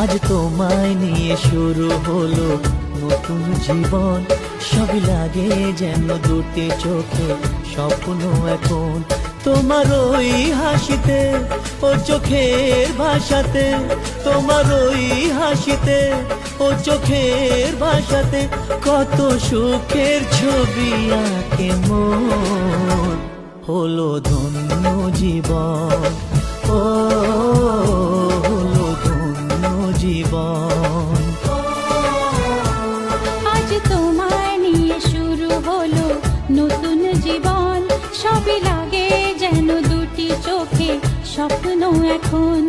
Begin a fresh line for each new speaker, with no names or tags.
আজ তোমায় নিয়ে শুরু হলো নতুন জীবন, সবই লাগে যেন দুটি চোখে স্বপ্ন এখন। তোমার ওই হাসিতে ও চোখের ভাষাতে, তোমার ওই হাসিতে ও চোখের ভাষাতে কত সুখের ছবি আঁকে মন। হলো ধন্য জীবন, ও হলো ধন্য জীবন।
আজ তোমায় নিয়ে শুরু হলো নতুন জীবন, সবই লাগে যেন দুটি চোখে স্বপ্ন এখন।